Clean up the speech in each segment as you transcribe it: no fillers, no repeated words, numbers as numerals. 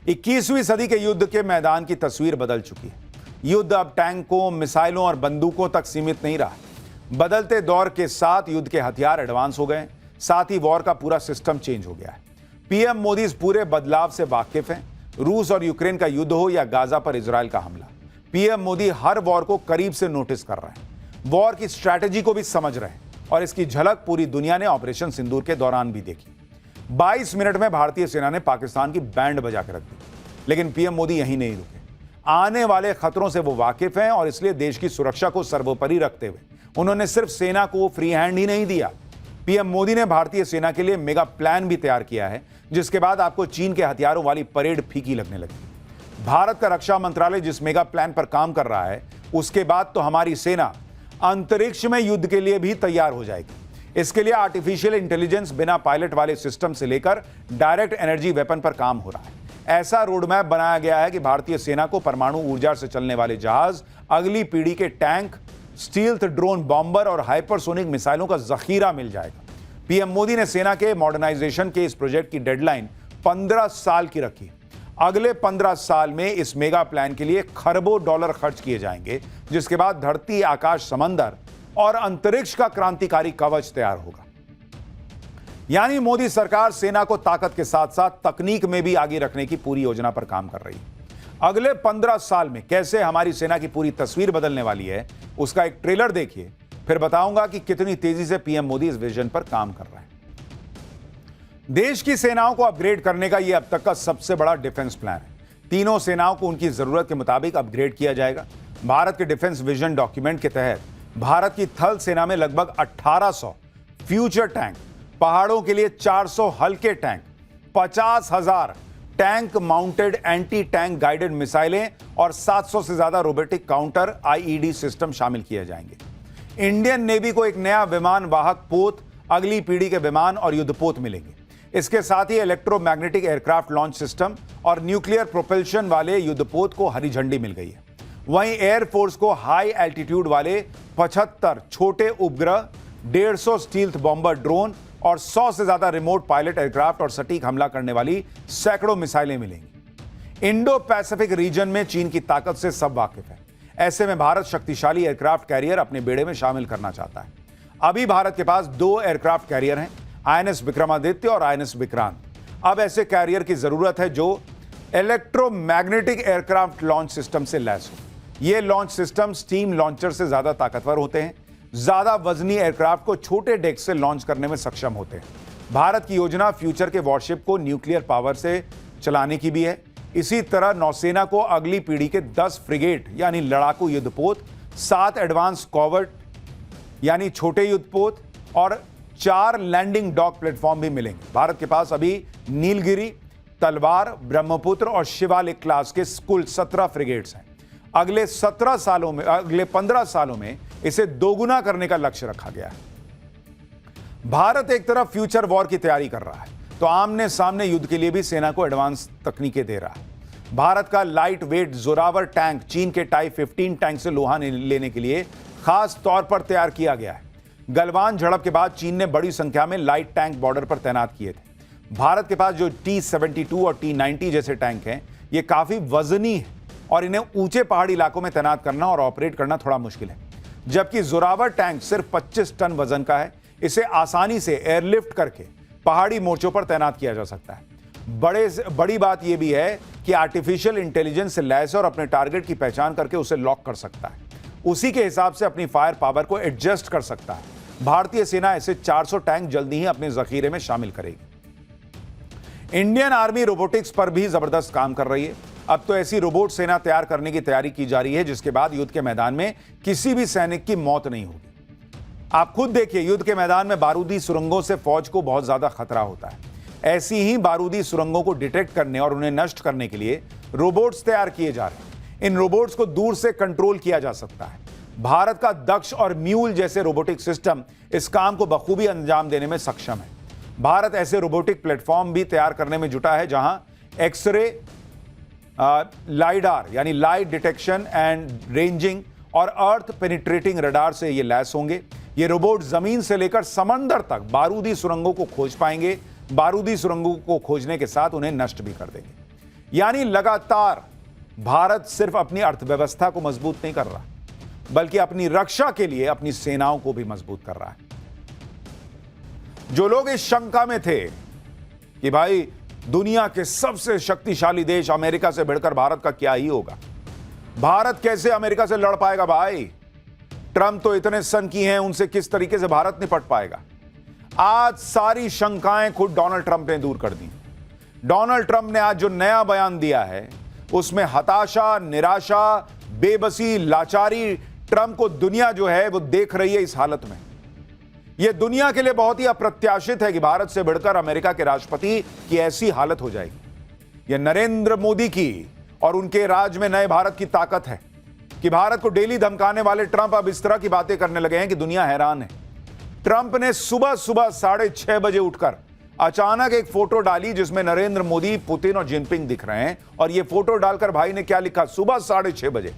21वीं सदी के युद्ध के मैदान की तस्वीर बदल चुकी है। युद्ध अब टैंकों, मिसाइलों और बंदूकों तक सीमित नहीं रहा। बदलते दौर के साथ युद्ध के हथियार एडवांस हो गए, साथ ही वॉर का पूरा सिस्टम चेंज हो गया है। पीएम मोदी इस पूरे बदलाव से वाकिफ हैं। रूस और यूक्रेन का युद्ध हो या गाजा पर इजराइल का हमला, पीएम मोदी हर वॉर को करीब से नोटिस कर रहे हैं। वॉर की स्ट्रैटेजी को भी समझ रहे हैं और इसकी झलक पूरी दुनिया ने ऑपरेशन सिंदूर के दौरान भी देखी। 22 मिनट में भारतीय सेना ने पाकिस्तान की बैंड बजा कर रख दी, लेकिन पीएम मोदी यहीं नहीं रुके। आने वाले खतरों से वो वाकिफ हैं और इसलिए देश की सुरक्षा को सर्वोपरि रखते हुए उन्होंने सिर्फ सेना को फ्री हैंड ही नहीं दिया। पीएम मोदी ने भारतीय सेना के लिए मेगा प्लान भी तैयार किया है, जिसके बाद आपको चीन के हथियारों वाली परेड फीकी लगने लगी। भारत का रक्षा मंत्रालय जिस मेगा प्लान पर काम कर रहा है, उसके बाद तो हमारी सेना अंतरिक्ष में युद्ध के लिए भी तैयार हो जाएगी। इसके लिए आर्टिफिशियल इंटेलिजेंस, बिना पायलट वाले सिस्टम से लेकर डायरेक्ट एनर्जी वेपन पर काम हो रहा है। ऐसा रोडमैप बनाया गया है कि भारतीय सेना को परमाणु ऊर्जा से चलने वाले जहाज, अगली पीढ़ी के टैंक, स्टील्थ ड्रोन बॉम्बर और हाइपरसोनिक मिसाइलों का जखीरा मिल जाएगा। पीएम मोदी ने सेना के मॉडर्नाइजेशन के इस प्रोजेक्ट की डेडलाइन 15 साल की रखी। अगले 15 साल में इस मेगा प्लान के लिए खरबों डॉलर खर्च किए जाएंगे, जिसके बाद धरती, आकाश, समंदर और अंतरिक्ष का क्रांतिकारी कवच तैयार होगा। यानी मोदी सरकार सेना को ताकत के साथ साथ तकनीक में भी आगे रखने की पूरी योजना पर काम कर रही है। अगले 15 साल में कैसे हमारी सेना की पूरी तस्वीर बदलने वाली है, उसका एक ट्रेलर देखिए, फिर बताऊंगा कि कितनी तेजी से पीएम मोदी इस विजन पर काम कर रहे हैं। देश की सेनाओं को अपग्रेड करने का यह अब तक का सबसे बड़ा डिफेंस प्लान है। तीनों सेनाओं को उनकी जरूरत के मुताबिक अपग्रेड किया जाएगा। भारत के डिफेंस विजन डॉक्यूमेंट के तहत भारत की थल सेना में लगभग 1800 फ्यूचर टैंक, पहाड़ों के लिए 400 हल्के tank, 50,000 tank mounted anti tank guided मिसाइलें और 700 से ज्यादा रोबोटिक काउंटर आईईडी सिस्टम शामिल किए जाएंगे। इंडियन नेवी को एक नया विमान वाहक पोत, अगली पीढ़ी के विमान और युद्धपोत मिलेंगे। इसके साथ ही इलेक्ट्रोमैग्नेटिक एयरक्राफ्ट लॉन्च सिस्टम और न्यूक्लियर प्रोपल्शन वाले युद्धपोत को हरी झंडी मिल गई है। वहीं एयरफोर्स को हाई एल्टीट्यूड वाले 75 छोटे उपग्रह, 150 स्टील्थ बॉम्बर ड्रोन और 100 से ज्यादा रिमोट पायलट एयरक्राफ्ट और सटीक हमला करने वाली सैकड़ों मिसाइलें मिलेंगी। इंडो पैसिफिक रीजन में चीन की ताकत से सब वाकिफ है। ऐसे में भारत शक्तिशाली एयरक्राफ्ट कैरियर अपने बेड़े में शामिल करना चाहता है। अभी भारत के पास 2 एयरक्राफ्ट कैरियर हैं, आईएनएस विक्रमादित्य और आईएनएस विक्रांत। अब ऐसे कैरियर की जरूरत है जो इलेक्ट्रोमैग्नेटिक एयरक्राफ्ट लॉन्च सिस्टम से लैस हो। ये लॉन्च सिस्टम स्टीम लॉन्चर से ज्यादा ताकतवर होते हैं, ज्यादा वजनी एयरक्राफ्ट को छोटे डेक से लॉन्च करने में सक्षम होते हैं। भारत की योजना फ्यूचर के वॉरशिप को न्यूक्लियर पावर से चलाने की भी है। इसी तरह नौसेना को अगली पीढ़ी के 10 फ्रिगेट यानी लड़ाकू युद्धपोत, 7 एडवांस कॉवर्ट यानी छोटे युद्धपोत और 4 लैंडिंग डॉक प्लेटफॉर्म भी मिलेंगे। भारत के पास अभी नीलगिरी, तलवार, ब्रह्मपुत्र और शिवालिक क्लास के कुल 17 फ्रिगेट्स हैं। अगले 15 सालों में इसे दोगुना करने का लक्ष्य रखा गया है। भारत एक तरफ फ्यूचर वॉर की तैयारी कर रहा है, तो आमने सामने युद्ध के लिए भी सेना को एडवांस तकनीकें दे रहा है। भारत का लाइट वेट जोरावर टैंक चीन के टाइप 15 टैंक से लोहा लेने के लिए खास तौर पर तैयार किया गया है। गलवान झड़प के बाद चीन ने बड़ी संख्या में लाइट टैंक बॉर्डर पर तैनात किए थे। भारत के पास जो T-72 और T-90 जैसे टैंक हैं, ये काफी वजनी है और इन्हें ऊंचे पहाड़ी इलाकों में तैनात करना और ऑपरेट करना थोड़ा मुश्किल है। जबकि जोरावर टैंक सिर्फ 25 टन वजन का है। इसे आसानी से एयरलिफ्ट करके पहाड़ी मोर्चों पर तैनात किया जा सकता है। बड़ी बात यह भी है कि आर्टिफिशियल इंटेलिजेंस से लैस और अपने टारगेट की पहचान करके उसे लॉक कर सकता है। उसी के हिसाब से अपनी फायर पावर को एडजस्ट कर सकता है। भारतीय सेना ऐसे 400 टैंक जल्दी ही अपने जखीरे में शामिल करेगी। इंडियन आर्मी रोबोटिक्स पर भी जबरदस्त काम कर रही है। अब तो ऐसी रोबोट सेना तैयार करने की तैयारी की जा रही है जिसके बाद युद्ध के मैदान में किसी भी सैनिक की मौत नहीं होगी। आप खुद देखिए, युद्ध के मैदान में बारूदी सुरंगों से फौज को बहुत ज्यादा खतरा होता है। ऐसी ही बारूदी सुरंगों को डिटेक्ट करने और उन्हें नष्ट करने के लिए रोबोट्स तैयार किए जा रहे हैं। इन रोबोट्स को दूर से कंट्रोल किया जा सकता है। भारत का दक्ष और म्यूल जैसे रोबोटिक सिस्टम इस काम को बखूबी अंजाम देने में सक्षम है। भारत ऐसे रोबोटिक प्लेटफॉर्म भी तैयार करने में जुटा है जहां एक्सरे, लाइडार यानी लाइट डिटेक्शन एंड रेंजिंग और अर्थ पेनिट्रेटिंग रडार से ये लैस होंगे। ये रोबोट जमीन से लेकर समंदर तक बारूदी सुरंगों को खोज पाएंगे। बारूदी सुरंगों को खोजने के साथ उन्हें नष्ट भी कर देंगे। यानी लगातार भारत सिर्फ अपनी अर्थव्यवस्था को मजबूत नहीं कर रहा, बल्कि अपनी रक्षा के लिए अपनी सेनाओं को भी मजबूत कर रहा है। जो लोग इस शंका में थे कि भाई दुनिया के सबसे शक्तिशाली देश अमेरिका से भिड़कर भारत का क्या ही होगा, भारत कैसे अमेरिका से लड़ पाएगा, भाई ट्रंप तो इतने सनकी हैं, उनसे किस तरीके से भारत निपट पाएगा, आज सारी शंकाएं खुद डोनाल्ड ट्रंप ने दूर कर दी। डोनाल्ड ट्रंप ने आज जो नया बयान दिया है उसमें हताशा, निराशा, बेबसी, लाचारी ट्रंप को दुनिया जो है वो देख रही है। इस हालत में यह दुनिया के लिए बहुत ही अप्रत्याशित है कि भारत से भिड़कर अमेरिका के राष्ट्रपति की ऐसी हालत हो जाएगी। यह नरेंद्र मोदी की और उनके राज में नए भारत की ताकत है कि भारत को डेली धमकाने वाले ट्रंप अब इस तरह की बातें करने लगे हैं कि दुनिया हैरान है। ट्रंप ने सुबह सुबह 6:30 बजे उठकर अचानक एक फोटो डाली जिसमें नरेंद्र मोदी, पुतिन और जिनपिंग दिख रहे हैं, और यह फोटो डालकर भाई ने क्या लिखा, सुबह 6:30 बजे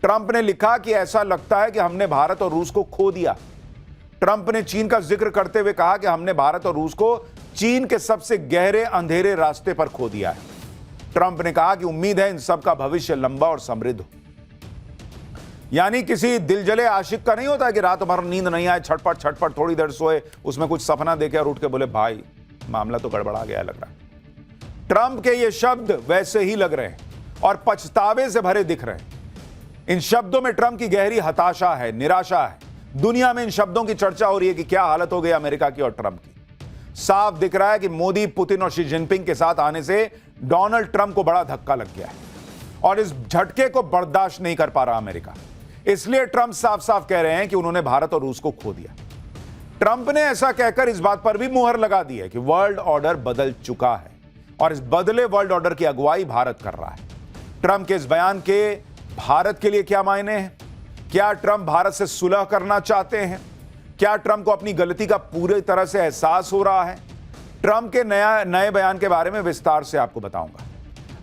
ट्रंप ने लिखा कि ऐसा लगता है कि हमने भारत और रूस को खो दिया। ट्रंप ने चीन का जिक्र करते हुए कहा कि हमने भारत और रूस को चीन के सबसे गहरे अंधेरे रास्ते पर खो दिया है। ट्रंप ने कहा कि उम्मीद है इन सब का भविष्य लंबा और समृद्ध हो। यानी किसी दिलजले आशिक का नहीं होता कि रात भर नींद नहीं आए, छटपट छटपट थोड़ी देर सोए, उसमें कुछ सपना देखे और उठ के बोले भाई मामला तो गड़बड़ा गया लग रहा है। ट्रंप के ये शब्द वैसे ही लग रहे हैं और पछतावे से भरे दिख रहे हैं। इन शब्दों में ट्रंप की गहरी हताशा है, निराशा है। दुनिया में इन शब्दों की चर्चा हो रही है कि क्या हालत हो गई अमेरिका की और ट्रंप की। साफ दिख रहा है कि मोदी, पुतिन और शी जिनपिंग के साथ आने से डोनाल्ड ट्रंप को बड़ा धक्का लग गया है और इस झटके को बर्दाश्त नहीं कर पा रहा अमेरिका। इसलिए ट्रंप साफ साफ कह रहे हैं कि उन्होंने भारत और रूस को खो दिया। ट्रंप ने ऐसा कहकर इस बात पर भी मुहर लगा दी है कि वर्ल्ड ऑर्डर बदल चुका है और इस बदले वर्ल्ड ऑर्डर की अगुवाई भारत कर रहा है। ट्रंप के इस बयान के भारत के लिए क्या मायने हैं? क्या ट्रंप भारत से सुलह करना चाहते हैं? क्या ट्रंप को अपनी गलती का पूरी तरह से एहसास हो रहा है? ट्रंप के नए बयान के बारे में विस्तार से आपको बताऊंगा।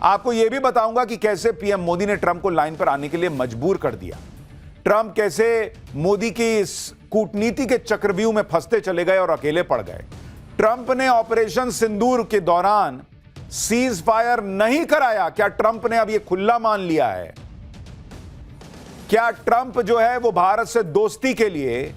आपको यह भी बताऊंगा कि कैसे पीएम मोदी ने ट्रंप को लाइन पर आने के लिए मजबूर कर दिया। ट्रंप कैसे मोदी की इस कूटनीति के चक्रव्यूह में फंसते चले गए और अकेले पड़ गए। ट्रंप ने ऑपरेशन सिंदूर के दौरान सीज फायर नहीं कराया। क्या ट्रंप ने अब यह खुला मान लिया है? क्या ट्रंप जो है वो भारत से दोस्ती के लिए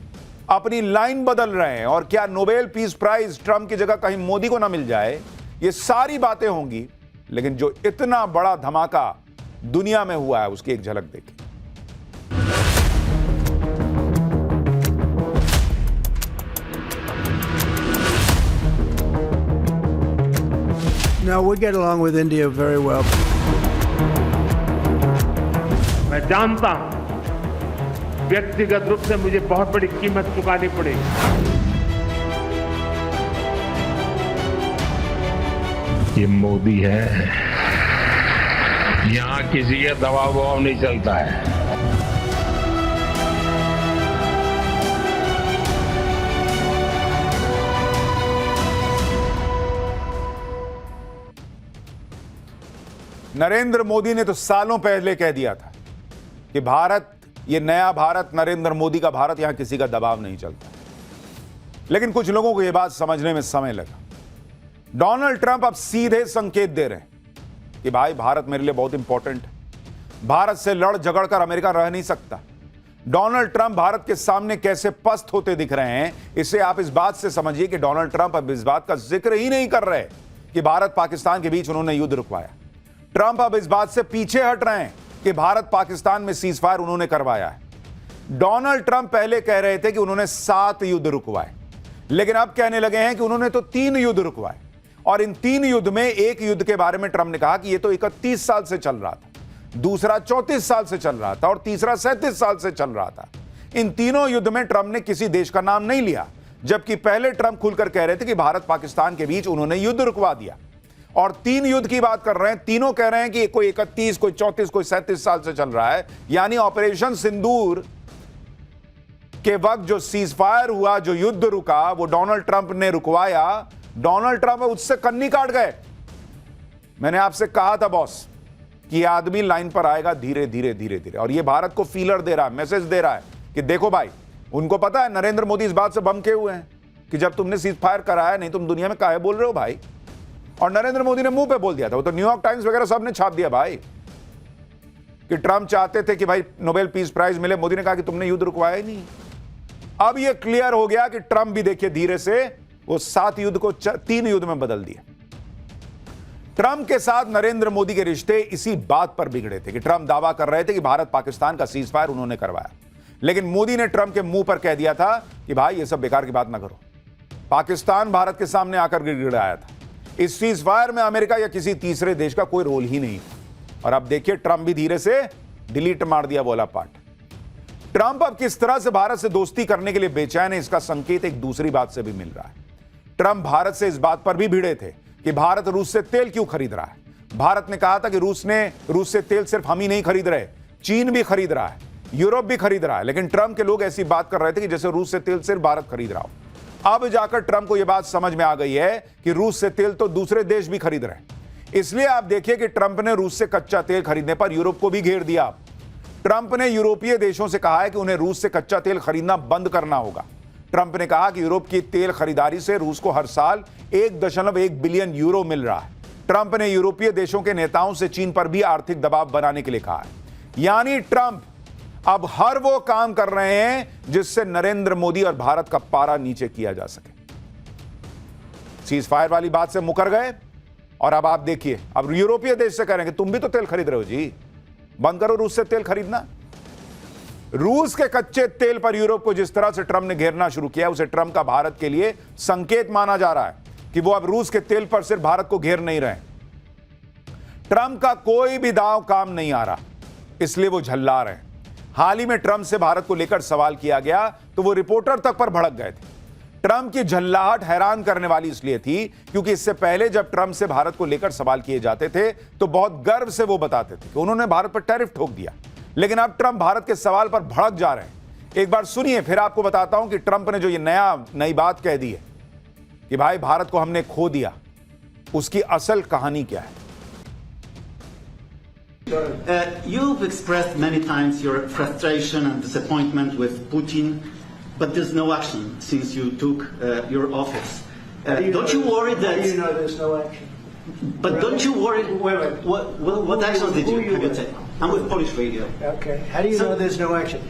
अपनी लाइन बदल रहे हैं? और क्या नोबेल पीस प्राइज ट्रंप की जगह कहीं मोदी को ना मिल जाए? ये सारी बातें होंगी, लेकिन जो इतना बड़ा धमाका दुनिया में हुआ है उसकी एक झलक देखिए। No, we get along with India very well. मैं जानता हूं व्यक्तिगत रूप से मुझे बहुत बड़ी कीमत चुकानी पड़ेगी। ये मोदी है, यहां किसी का दबाव नहीं चलता है। नरेंद्र मोदी ने तो सालों पहले कह दिया था कि भारत, ये नया भारत, नरेंद्र मोदी का भारत, यहां किसी का दबाव नहीं चलता। लेकिन कुछ लोगों को यह बात समझने में समय लगा। डोनाल्ड ट्रंप अब सीधे संकेत दे रहे हैं कि भाई भारत मेरे लिए बहुत इंपॉर्टेंट है, भारत से लड़ झगड़ कर अमेरिका रह नहीं सकता। डोनाल्ड ट्रंप भारत के सामने कैसे पस्त होते दिख रहे हैं, इसे आप इस बात से समझिए कि डोनाल्ड ट्रंप अब इस बात का जिक्र ही नहीं कर रहे कि भारत पाकिस्तान के बीच उन्होंने युद्ध रुकवाया। ट्रंप अब इस बात से पीछे हट रहे हैं कि भारत पाकिस्तान में सीज फायर उन्होंने करवाया है। डोनाल्ड ट्रंप पहले कह रहे थे कि उन्होंने 7 युद्ध रुकवाए, लेकिन अब कहने लगे हैं कि उन्होंने तो 3 युद्ध रुकवाए। और इन 3 युद्ध में एक युद्ध के बारे में ट्रंप ने कहा कि यह तो 31 साल से चल रहा था, दूसरा 34 साल से चल रहा था और तीसरा 37 साल से चल रहा था। इन तीनों युद्ध में ट्रंप ने किसी देश का नाम नहीं लिया, जबकि पहले ट्रंप खुलकर कह रहे थे कि भारत पाकिस्तान के बीच उन्होंने युद्ध रुकवा दिया। और 3 युद्ध की बात कर रहे हैं, तीनों कह रहे हैं कि कोई 31, कोई 34, कोई 37 साल से चल रहा है। यानी ऑपरेशन सिंदूर के वक्त जो सीज फायर हुआ, जो युद्ध रुका, वो डोनाल्ड ट्रंप ने रुकवाया। डोनाल्ड ट्रंप उससे कन्नी काट गए। मैंने आपसे कहा था बॉस कि आदमी लाइन पर आएगा धीरे धीरे धीरे धीरे, और ये भारत को फीलर दे रहा है, मैसेज दे रहा है कि देखो भाई, उनको पता है नरेंद्र मोदी इस बात से बम के हुए हैं कि जब तुमने सीज फायर कराया, नहीं तुम दुनिया में काहे बोल रहे हो भाई। और नरेंद्र मोदी ने मुंह पे बोल दिया था, वो तो न्यूयॉर्क टाइम्स वगैरह सब ने छाप दिया भाई कि ट्रंप चाहते थे कि भाई नोबेल पीस प्राइज मिले। मोदी ने कहा कि तुमने युद्ध रुकवाया ही नहीं। अब यह क्लियर हो गया कि ट्रंप भी देखिए धीरे से वो 7 युद्ध को 3 युद्ध में बदल दिया। ट्रंप के साथ नरेंद्र मोदी के रिश्ते इसी बात पर बिगड़े थे कि ट्रंप दावा कर रहे थे कि भारत पाकिस्तान का सीज फायर उन्होंने करवाया, लेकिन मोदी ने ट्रंप के मुंह पर कह दिया था कि भाई ये सब बेकार की बात ना करो। पाकिस्तान भारत के सामने आकर गिड़गिड़ाया था। इस सीज फायर में अमेरिका या किसी तीसरे देश का कोई रोल ही नहीं। और अब देखिए ट्रंप भी धीरे से डिलीट मार दिया बोला पार्ट। ट्रंप अब किस तरह से भारत से दोस्ती करने के लिए बेचैन है, इसका संकेत एक दूसरी बात से भी मिल रहा है। ट्रंप भारत से इस बात पर भी भिड़े थे कि भारत रूस से तेल क्यों खरीद रहा है। भारत ने कहा था कि रूस से तेल सिर्फ हम ही नहीं खरीद रहे, चीन भी खरीद रहा है, यूरोप भी खरीद रहा है। लेकिन ट्रंप के लोग ऐसी बात कर रहे थे कि जैसे रूस से तेल सिर्फ भारत खरीद रहा हो। अब जाकर ट्रंप को यह बात समझ में आ गई है कि रूस से तेल तो दूसरे देश भी खरीद रहे हैं। इसलिए आप देखिए कि ट्रंप ने रूस से कच्चा तेल खरीदने पर यूरोप को भी घेर दिया। ट्रंप ने यूरोपीय देशों से कहा है कि उन्हें रूस से कच्चा तेल खरीदना बंद करना होगा। ट्रंप ने कहा कि यूरोप की तेल खरीदारी से रूस को हर साल 1.1 बिलियन यूरो मिल रहा है। ट्रंप ने यूरोपीय देशों के नेताओं से चीन पर भी आर्थिक दबाव बनाने के लिए कहा है। यानी ट्रंप अब हर वो काम कर रहे हैं जिससे नरेंद्र मोदी और भारत का पारा नीचे किया जा सके। सीज फायर वाली बात से मुकर गए और अब आप देखिए, अब यूरोपीय देश से कह रहे हैं कि तुम भी तो तेल खरीद रहे हो जी, बंद करो रूस से तेल खरीदना। रूस के कच्चे तेल पर यूरोप को जिस तरह से ट्रंप ने घेरना शुरू किया, उसे ट्रंप का भारत के लिए संकेत माना जा रहा है कि वो अब रूस के तेल पर सिर्फ भारत को घेर नहीं रहे। ट्रंप का कोई भी दांव काम नहीं आ रहा, इसलिए वो झल्ला रहे हैं। हाल ही में ट्रंप से भारत को लेकर सवाल किया गया तो वो रिपोर्टर तक पर भड़क गए थे। ट्रंप की झल्लाहट हैरान करने वाली इसलिए थी क्योंकि इससे पहले जब ट्रंप से भारत को लेकर सवाल किए जाते थे तो बहुत गर्व से वो बताते थे कि उन्होंने भारत पर टैरिफ ठोक दिया। लेकिन अब ट्रंप भारत के सवाल पर भड़क जा रहे हैं। एक बार सुनिए, फिर आपको बताता हूं कि ट्रंप ने जो ये नई बात कह दी है कि भाई भारत को हमने खो दिया, उसकी असल कहानी क्या है। You've expressed many times your frustration and disappointment with Putin, but there's no action since you took your office. Don't you worry that? How do you know there's no action? But don't you worry? Wait. What actions did you take? I'm with Polish Radio. Okay. How do you know there's no action?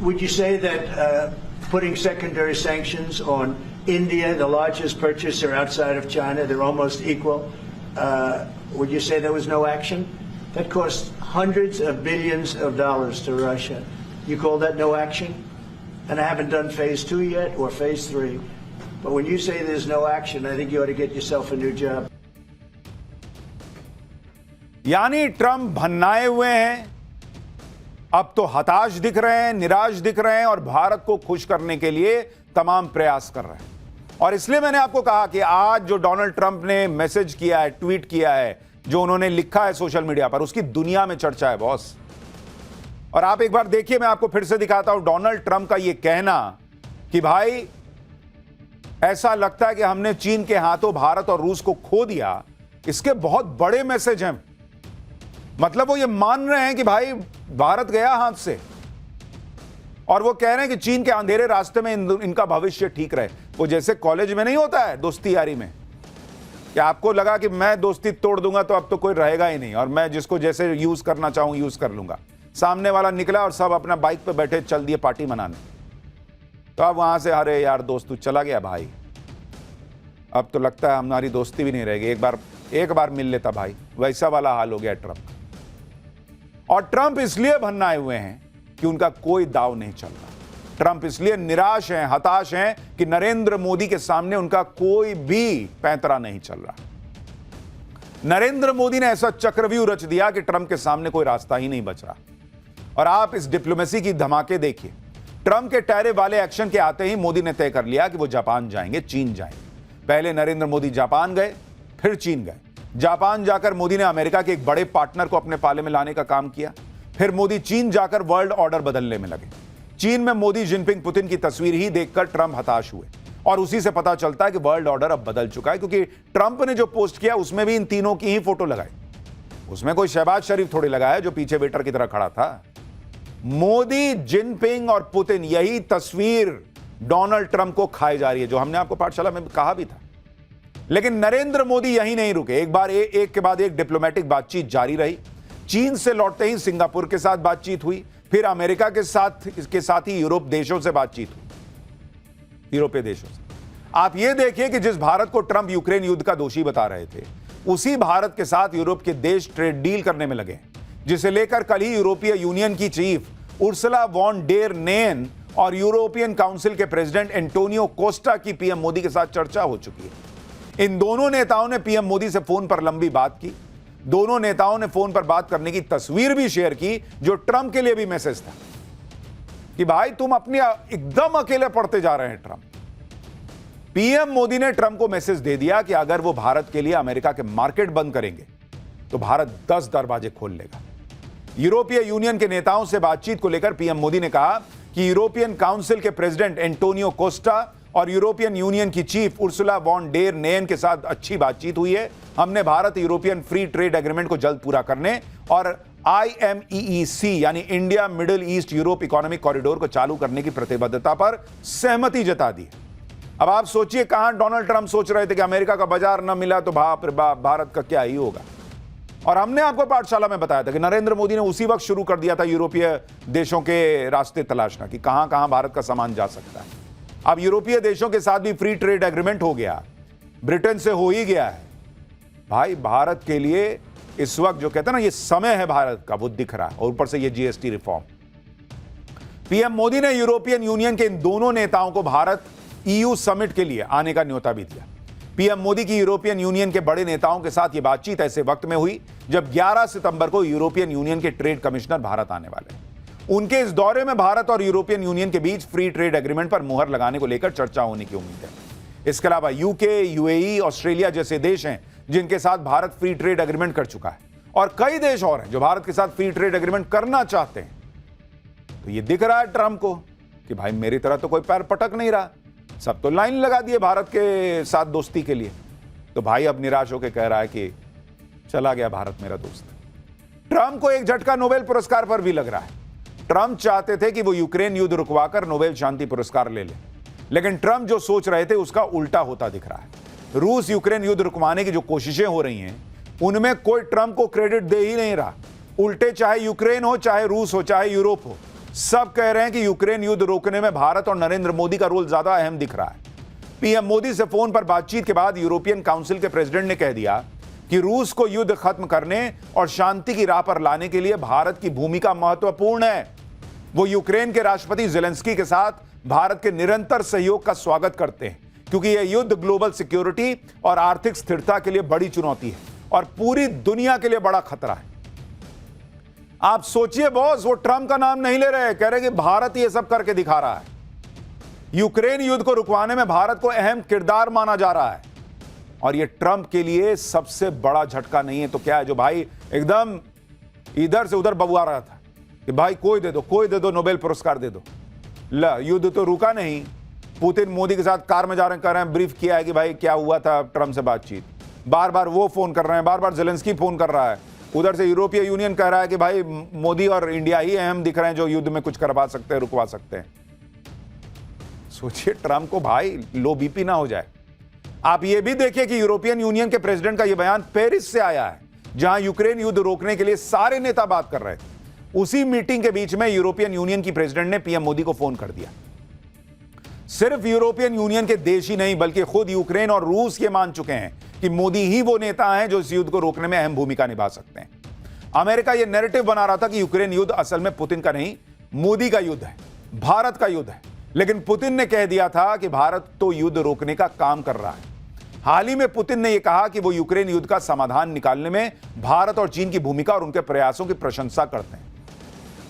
Would you say that putting secondary sanctions on India, the largest purchaser outside of China, they're almost equal? Would you say there was no action? That cost hundreds of billions of dollars to Russia. You call that no action? And I haven't done phase 2 yet or phase 3. But when you say there's no action, I think you ought to get yourself a new job. यानी Trump भन्नाए हुए हैं, अब तो हताश दिख रहे हैं, निराश दिख रहे हैं और भारत को खुश करने के लिए तमाम प्रयास कर रहे हैं। और इसलिए मैंने आपको कहा कि आज जो डोनाल्ड ट्रंप ने मैसेज किया है, ट्वीट किया है, जो उन्होंने लिखा है सोशल मीडिया पर, उसकी दुनिया में चर्चा है बॉस। और आप एक बार देखिए, मैं आपको फिर से दिखाता हूं डोनाल्ड ट्रंप का यह कहना कि भाई ऐसा लगता है कि हमने चीन के हाथों भारत और रूस को खो दिया। इसके बहुत बड़े मैसेज हैं। मतलब वो ये मान रहे हैं कि भाई भारत गया हाथ से, और वो कह रहे हैं कि चीन के अंधेरे रास्ते में इनका भविष्य ठीक रहे। वो जैसे कॉलेज में नहीं होता है दोस्ती यारी में, कि आपको लगा कि मैं दोस्ती तोड़ दूंगा तो अब तो कोई रहेगा ही नहीं और मैं जिसको जैसे यूज करना चाहूं यूज कर लूंगा। सामने वाला निकला और सब अपना बाइक पे बैठे चल दिए पार्टी मनाने। तो अब वहां से अरे यार दोस्त तू चला गया भाई, अब तो लगता है हमारी दोस्ती भी नहीं रहेगी, एक बार मिल लेता भाई। वैसा वाला हाल हो गया ट्रंप। और ट्रंप इसलिए भन्नाए हुए हैं कि उनका कोई दाव नहीं चल रहा। ट्रंप इसलिए निराश हैं, हताश हैं कि नरेंद्र मोदी के सामने उनका कोई भी पैंतरा नहीं चल रहा। नरेंद्र मोदी ने ऐसा चक्रव्यूह रच दिया कि ट्रंप के सामने कोई रास्ता ही नहीं बच रहा। और आप इस डिप्लोमेसी की धमाके देखिए। ट्रंप के टैरिफ वाले एक्शन के आते ही मोदी ने तय कर लिया कि वो जापान जाएंगे, चीन जाएंगे। पहले नरेंद्र मोदी जापान गए, फिर चीन गए। जापान जाकर मोदी ने अमेरिका के एक बड़े पार्टनर को अपने पाले में लाने का काम किया। फिर मोदी चीन जाकर वर्ल्ड ऑर्डर बदलने में लगे। चीन में मोदी जिनपिंग पुतिन की तस्वीर ही देखकर ट्रंप हताश हुए और उसी से पता चलता है कि वर्ल्ड ऑर्डर अब बदल चुका है, क्योंकि ट्रंप ने जो पोस्ट किया उसमें भी इन तीनों की ही फोटो लगाई। उसमें कोई शहबाज शरीफ थोड़ी लगाया जो पीछे वेटर की तरह खड़ा था। मोदी, जिनपिंग और पुतिन, यही तस्वीर डोनाल्ड ट्रंप को खाई जा रही है, जो हमने आपको पाठशाला में कहा भी था। लेकिन नरेंद्र मोदी यहीं नहीं रुके। एक बार एक के बाद एक डिप्लोमेटिक बातचीत जारी रही। चीन से लौटते ही सिंगापुर के साथ बातचीत हुई, फिर अमेरिका के साथ ही यूरोप देशों से बातचीत हुई, यूरोपीय देशों से। आप यह देखिए कि जिस भारत को ट्रंप यूक्रेन युद्ध का दोषी बता रहे थे, उसी भारत के साथ यूरोप के देश ट्रेड डील करने में लगे, जिसे लेकर कल ही यूरोपीय यूनियन की chief Ursula von der Leyen और यूरोपियन काउंसिल के प्रेसिडेंट एंटोनियो कोस्टा की पीएम मोदी के साथ चर्चा हो चुकी है। इन दोनों नेताओं ने पीएम मोदी से फोन पर लंबी बात की। दोनों नेताओं ने फोन पर बात करने की तस्वीर भी शेयर की, जो ट्रंप के लिए भी मैसेज था कि भाई तुम अपने एकदम अकेले पड़ते जा रहे हैं। ट्रंप पीएम मोदी ने ट्रंप को मैसेज दे दिया कि अगर वो भारत के लिए अमेरिका के मार्केट बंद करेंगे तो भारत 10 दरवाजे खोल लेगा। यूरोपीय यूनियन के नेताओं से बातचीत को लेकर पीएम मोदी ने कहा कि यूरोपियन काउंसिल के प्रेसिडेंट एंटोनियो कोस्टा और यूरोपियन यूनियन की chief Ursula von der Leyen के साथ अच्छी बातचीत हुई है। हमने Bharat European free trade agreement को जल्द पूरा करने और IMEEC यानी India Middle East Europe economic corridor को चालू करने की प्रतिबद्धता पर सहमति जता दी। अब आप सोचिए, कहां डोनाल्ड ट्रंप सोच रहे थे कि अमेरिका का बाजार न मिला तो बाप रे बाप भारत का क्या ही होगा। और हमने आपको पाठशाला में बताया था कि नरेंद्र मोदी ने उसी वक्त शुरू कर दिया था यूरोपीय देशों के रास्ते तलाशना कि कहां कहां भारत का सामान जा सकता है। अब यूरोपीय देशों के साथ भी फ्री ट्रेड एग्रीमेंट हो गया, ब्रिटेन से हो ही गया है। भाई भारत के लिए इस वक्त जो कहते हैं ना ये समय है भारत का, वो दिख रहा है। और ऊपर से ये GST रिफॉर्म। पीएम मोदी ने यूरोपियन यूनियन के इन दोनों नेताओं को भारत EU समिट के लिए आने का न्योता भी दिया। पीएम मोदी की यूरोपियन यूनियन के बड़े नेताओं के साथ यह बातचीत ऐसे वक्त में हुई जब 11 सितंबर को यूरोपियन यूनियन के ट्रेड कमिश्नर भारत आने वाले हैं। उनके इस दौरे में भारत और यूरोपियन यूनियन के बीच फ्री ट्रेड एग्रीमेंट पर मुहर लगाने को लेकर चर्चा होने की उम्मीद है। इसके अलावा UK, UAE, ऑस्ट्रेलिया जैसे देश हैं जिनके साथ भारत फ्री ट्रेड एग्रीमेंट कर चुका है, और कई देश और हैं जो भारत के साथ फ्री ट्रेड एग्रीमेंट करना चाहते हैं। तो यह दिख रहा है ट्रंप को कि भाई मेरी तरह तो कोई पैर पटक नहीं रहा, सब तो लाइन लगा दिए भारत के साथ दोस्ती के लिए। तो भाई अब निराश होकर कह रहा है कि चला गया भारत मेरा दोस्त। ट्रंप को एक झटका नोबेल पुरस्कार पर भी लग रहा है। ट्रंप चाहते थे कि वो यूक्रेन युद्ध रुकवाकर नोबेल शांति पुरस्कार ले ले, लेकिन ट्रंप जो सोच रहे थे उसका उल्टा होता दिख रहा है। रूस यूक्रेन युद्ध रुकवाने की जो कोशिशें हो रही हैं उनमें कोई ट्रंप को क्रेडिट दे ही नहीं रहा। उल्टे चाहे यूक्रेन हो, चाहे रूस हो, चाहे यूरोप हो, सब कह रहे हैं कि यूक्रेन युद्ध रोकने में भारत और नरेंद्र मोदी का रोल ज्यादा अहम दिख रहा है। पीएम मोदी से फोन पर बातचीत के बाद यूरोपियन काउंसिल के प्रेसिडेंट ने कह दिया कि रूस को युद्ध खत्म करने और शांति की राह पर लाने के लिए भारत की भूमिका महत्वपूर्ण है। वो यूक्रेन के राष्ट्रपति ज़ेलेंस्की के साथ भारत के निरंतर सहयोग का स्वागत करते हैं, क्योंकि यह युद्ध ग्लोबल सिक्योरिटी और आर्थिक स्थिरता के लिए बड़ी चुनौती है और पूरी दुनिया के लिए बड़ा खतरा है। आप सोचिए बॉस, वो ट्रंप का नाम नहीं ले रहे, कह रहे कि भारत ये सब करके दिखा रहा है। यूक्रेन युद्ध को रुकवाने में भारत को अहम किरदार माना जा रहा है, और ये ट्रंप के लिए सबसे बड़ा झटका नहीं है तो क्या है, जो भाई एकदम इधर से उधर बबुआ रहा था कि भाई कोई दे दो, नोबेल पुरस्कार दे दो। ला, युद्ध तो रुका नहीं। पुतिन मोदी के साथ कार में जा रहे हैं, ब्रीफ किया है कि भाई क्या हुआ था ट्रंप से बातचीत। बार बार वो फोन कर रहे हैं, बार बार ज़ेलेंस्की फोन कर रहा है। उधर से यूरोपीय यूनियन कह रहा है कि भाई मोदी और इंडिया ही अहम दिख रहे हैं जो युद्ध में कुछ करवा सकते हैं, रुकवा सकते हैं। सोचिए ट्रंप को भाई लो बीपी ना हो जाए। आप ये भी देखिए कि यूरोपियन यूनियन के प्रेसिडेंट का यह बयान पेरिस से आया है, जहां यूक्रेन युद्ध रोकने के लिए सारे नेता बात कर रहे थे। उसी मीटिंग के बीच में यूरोपियन यूनियन की प्रेसिडेंट ने पीएम मोदी को फोन कर दिया। सिर्फ यूरोपियन यूनियन के देश ही नहीं बल्कि खुद यूक्रेन और रूस ये मान चुके हैं कि मोदी ही वो नेता हैं जो इस युद्ध को रोकने में अहम भूमिका निभा सकते हैं। अमेरिका ये नैरेटिव बना रहा था कि यूक्रेन युद्ध असल में पुतिन का नहीं, मोदी का युद्ध है, भारत का युद्ध है। लेकिन पुतिन ने कह दिया था कि भारत तो युद्ध रोकने का काम कर रहा है। हाल ही में पुतिन ने यह कहा कि वो यूक्रेन युद्ध का समाधान निकालने में भारत और चीन की भूमिका और उनके प्रयासों की प्रशंसा करते हैं।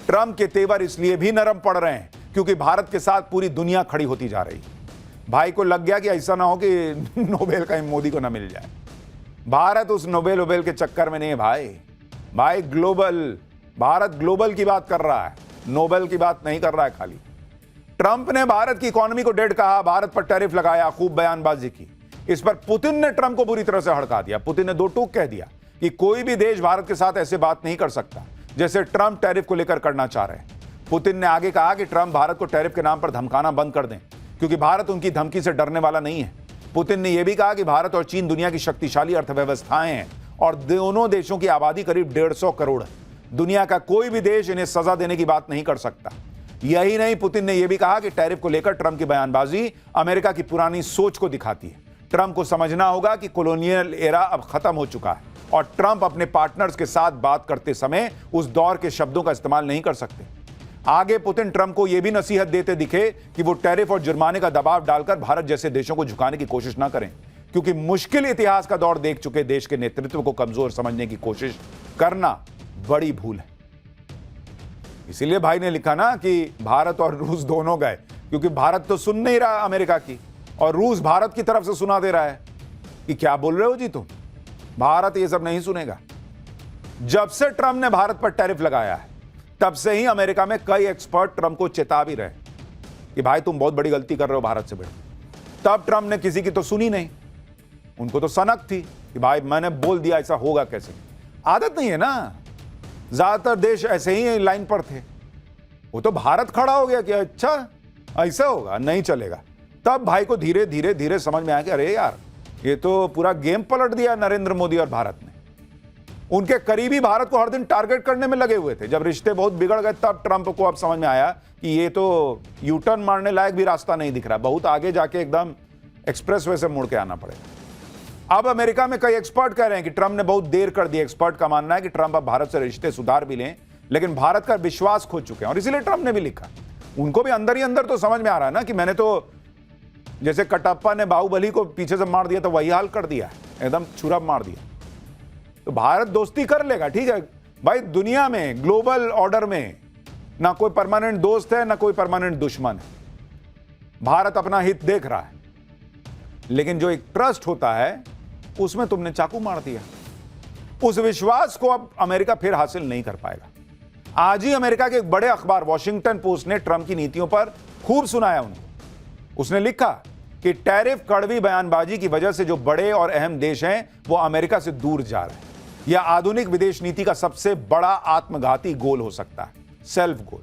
ट्रंप के तेवर इसलिए भी नरम पड़ रहे हैं क्योंकि भारत के साथ पूरी दुनिया खड़ी होती जा रही है। भाई को लग गया कि ऐसा ना हो कि नोबेल का मोदी को ना मिल जाए। भारत उस नोबेल के चक्कर में नहीं है भाई ग्लोबल, भारत ग्लोबल की बात कर रहा है, नोबेल की बात नहीं कर रहा है खाली। ट्रंप ने भारत की इकोनॉमी को डेड कहा, भारत पर टैरिफ लगाया, खूब बयानबाजी की। इस पर पुतिन ने ट्रंप को बुरी तरह से हड़का दिया। पुतिन ने दो टूक कह दिया कि कोई भी देश भारत के साथ ऐसे बात नहीं कर सकता जैसे ट्रंप टैरिफ को लेकर करना चाह रहे हैं। पुतिन ने आगे कहा कि ट्रंप भारत को टैरिफ के नाम पर धमकाना बंद कर दें, क्योंकि भारत उनकी धमकी से डरने वाला नहीं है। पुतिन ने यह भी कहा कि भारत और चीन दुनिया की शक्तिशाली अर्थव्यवस्थाएं हैं और दोनों देशों की आबादी करीब 150 करोड़ है। दुनिया का कोई भी देश इन्हें सजा देने की बात नहीं कर सकता। यही नहीं, पुतिन ने यह भी कहा कि टैरिफ को लेकर ट्रंप की बयानबाजी अमेरिका की पुरानी सोच को दिखाती है। ट्रंप को समझना होगा कि कॉलोनियल एरा अब खत्म हो चुका है और ट्रंप अपने पार्टनर्स के साथ बात करते समय उस दौर के शब्दों का इस्तेमाल नहीं कर सकते। आगे पुतिन ट्रंप को यह भी नसीहत देते दिखे कि वो टैरिफ और जुर्माने का दबाव डालकर भारत जैसे देशों को झुकाने की कोशिश ना करें, क्योंकि मुश्किल इतिहास का दौर देख चुके देश के नेतृत्व को कमजोर समझने की कोशिश करना बड़ी भूल है। इसीलिए भाई ने लिखा ना कि भारत और रूस दोनों गए, क्योंकि भारत तो सुन नहीं रहा अमेरिका की और रूस भारत की तरफ से सुना दे रहा है कि क्या बोल रहे हो जी तुम। भारत ये सब नहीं सुनेगा। जब से ट्रंप ने भारत पर टैरिफ लगाया है तब से ही अमेरिका में कई एक्सपर्ट ट्रंप को चेता भी रहे कि भाई तुम बहुत बड़ी गलती कर रहे हो भारत से। तब ट्रंप ने किसी की तो सुनी नहीं। उनको तो सनक थी कि भाई मैंने बोल दिया, ऐसा होगा कैसे। आदत नहीं है ना, ज्यादातर देश ऐसे ही लाइन पर थे। वो तो भारत खड़ा हो गया कि अच्छा ऐसा होगा, नहीं चलेगा। तब भाई को धीरे धीरे धीरे समझ में आया कि अरे यार ये तो पूरा गेम पलट दिया नरेंद्र मोदी और भारत ने। उनके करीबी भारत को हर दिन टारगेट करने में लगे हुए थे। जब रिश्ते बहुत बिगड़ गए तब ट्रंप को अब समझ में आया कि ये तो यू टर्न मारने लायक भी रास्ता नहीं दिख रहा, बहुत आगे जाके एकदम एक्सप्रेसवे से मुड़ के आना पड़ेगा। अब अमेरिका में कई एक्सपर्ट कह रहे हैं कि ट्रंप ने बहुत देर कर दी। एक्सपर्ट का मानना है कि ट्रंप अब भारत से रिश्ते सुधार भी लें, लेकिन भारत का विश्वास खो चुके हैं और इसीलिए ट्रंप ने भी लिखा। उनको भी अंदर ही अंदर तो समझ में आ रहा है ना कि मैंने तो जैसे कटप्पा ने बाहुबली को पीछे से मार दिया तो वही हाल कर दिया, एकदम छुरा मार दिया। तो भारत दोस्ती कर लेगा, ठीक है भाई। दुनिया में ग्लोबल ऑर्डर में ना कोई परमानेंट दोस्त है ना कोई परमानेंट दुश्मन है। भारत अपना हित देख रहा है, लेकिन जो एक ट्रस्ट होता है उसमें तुमने चाकू मार दिया। उस विश्वास को अब अमेरिका फिर हासिल नहीं कर पाएगा। आज ही अमेरिका के एक बड़े अखबार वॉशिंगटन पोस्ट ने ट्रंप की नीतियों पर खूब सुनाया उनको। उसने लिखा कि टैरिफ कड़वी बयानबाजी की वजह से जो बड़े और अहम देश हैं वो अमेरिका से दूर जा रहे हैं। यह आधुनिक विदेश नीति का सबसे बड़ा आत्मघाती गोल हो सकता है, सेल्फ गोल।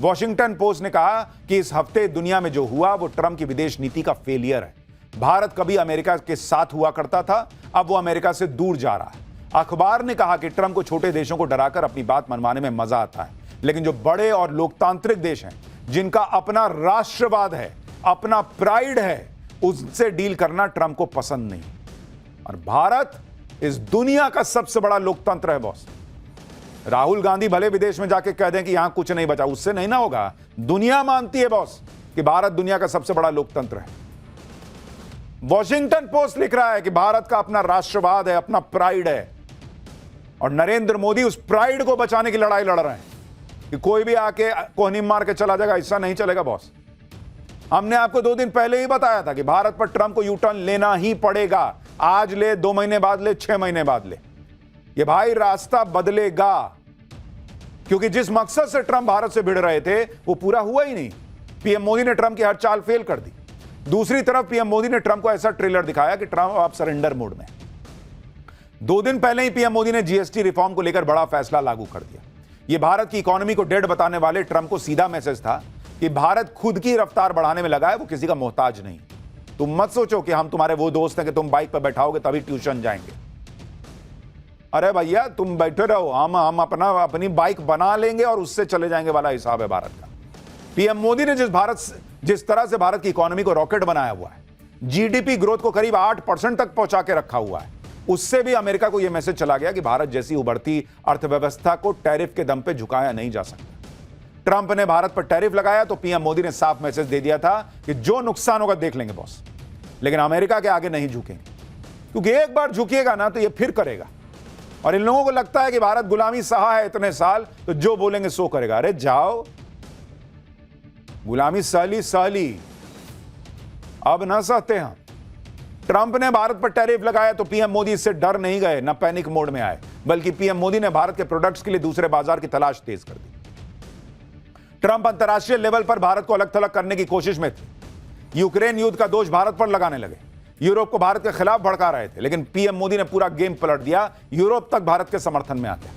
वॉशिंगटन पोस्ट ने कहा कि इस हफ्ते दुनिया में जो हुआ वो ट्रंप की विदेश नीति का फेलियर है। भारत कभी अमेरिका के साथ हुआ करता था, अब वो अमेरिका से दूर जा रहा है। अखबार ने कहा कि ट्रंप को छोटे देशों को डराकर अपनी बात मनवाने में मजा आता है, लेकिन जो बड़े और लोकतांत्रिक देश हैं, जिनका अपना राष्ट्रवाद है, अपना प्राइड है, उनसे डील करना ट्रंप को पसंद नहीं। और भारत इस दुनिया का सबसे बड़ा लोकतंत्र है बॉस। राहुल गांधी भले विदेश में जाके कह दें कि यहां कुछ नहीं बचा, उससे नहीं ना होगा। दुनिया मानती है बॉस कि भारत दुनिया का सबसे बड़ा लोकतंत्र है। वॉशिंगटन पोस्ट लिख रहा है कि भारत का अपना राष्ट्रवाद है, अपना प्राइड है, और नरेंद्र मोदी उस प्राइड को बचाने की लड़ाई लड़ रहे हैं कि कोई भी आके कोहनी मार के चला जाएगा, ऐसा नहीं चलेगा बॉस। हमने आपको 2 दिन पहले ही बताया था कि भारत पर ट्रंप को यू टर्न लेना ही पड़ेगा। आज ले, 2 महीने बाद ले, 6 महीने बाद ले, ये भाई रास्ता बदलेगा, क्योंकि जिस मकसद से ट्रंप भारत से भिड़ रहे थे वो पूरा हुआ ही नहीं। पीएम मोदी ने ट्रंप की हर चाल फेल कर दी। दूसरी तरफ पीएम मोदी ने ट्रंप को ऐसा ट्रेलर दिखाया कि ट्रंप अब सरेंडर मोड में। 2 दिन पहले ही पीएम मोदी ने जीएसटी रिफॉर्म को लेकर बड़ा फैसला लागू कर दिया। यह भारत की इकोनॉमी को डेड बताने वाले ट्रंप को सीधा मैसेज था कि भारत खुद की रफ्तार बढ़ाने में लगा है, वो किसी का मोहताज नहीं। तुम मत सोचो कि हम तुम्हारे वो दोस्त हैं कि तुम बाइक पर बैठाओगे तभी ट्यूशन जाएंगे। अरे भैया तुम बैठे रहो, हम अपनी बाइक बना लेंगे और उससे चले जाएंगे वाला हिसाब है भारत का। पीएम मोदी ने जिस तरह से भारत की इकोनॉमी को रॉकेट बनाया हुआ है, जीडीपी ग्रोथ को करीब 8% तक पहुंचा के रखा हुआ है, उससे भी अमेरिका को यह मैसेज चला गया कि भारत जैसी उभरती अर्थव्यवस्था को टैरिफ के दम पे झुकाया नहीं जा सकता। ट्रंप ने भारत पर टैरिफ लगाया तो पीएम मोदी ने साफ मैसेज दे दिया था कि जो नुकसान होगा देख लेंगे बॉस, लेकिन अमेरिका के आगे नहीं झुकेंगे, क्योंकि एक बार झुकिएगा ना तो ये फिर करेगा। और इन लोगों को लगता है कि भारत गुलामी सहा है इतने साल, तो जो बोलेंगे सो करेगा। अरे जाओ, गुलामी सहली अब ना सहते हम। ट्रंप ने भारत पर टैरिफ लगाया तो पीएम मोदी इससे डर नहीं गए, ना पैनिक मोड में आए, बल्कि पीएम मोदी ने भारत के प्रोडक्ट्स के लिए दूसरे बाजार की तलाश तेज कर दी। ट्रंप अंतर्राष्ट्रीय लेवल पर भारत को अलग थलग करने की कोशिश में थे। यूक्रेन युद्ध का दोष भारत पर लगाने लगे, यूरोप को भारत के खिलाफ भड़का रहे थे, लेकिन पीएम मोदी ने पूरा गेम पलट दिया। यूरोप तक भारत के समर्थन में आते।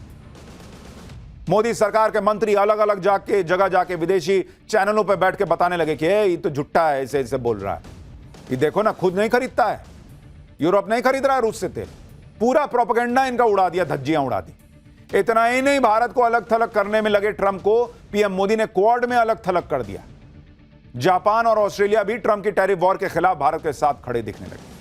मोदी सरकार के मंत्री अलग अलग जगह जाके विदेशी चैनलों पर बैठ के बताने लगे कि ये तो झुट्टा है, ऐसे ऐसे बोल रहा है। ये देखो ना, खुद नहीं खरीदता है, यूरोप नहीं खरीद रहा है रूस से तेल। पूरा प्रोपेगेंडा इनका उड़ा दिया, धज्जियां उड़ा दी। इतना ही नहीं, भारत को अलग थलग करने में लगे ट्रंप को पीएम मोदी ने क्वाड में अलग थलग कर दिया। जापान और ऑस्ट्रेलिया भी ट्रंप की टैरिफ वॉर के खिलाफ भारत के साथ खड़े दिखने लगे।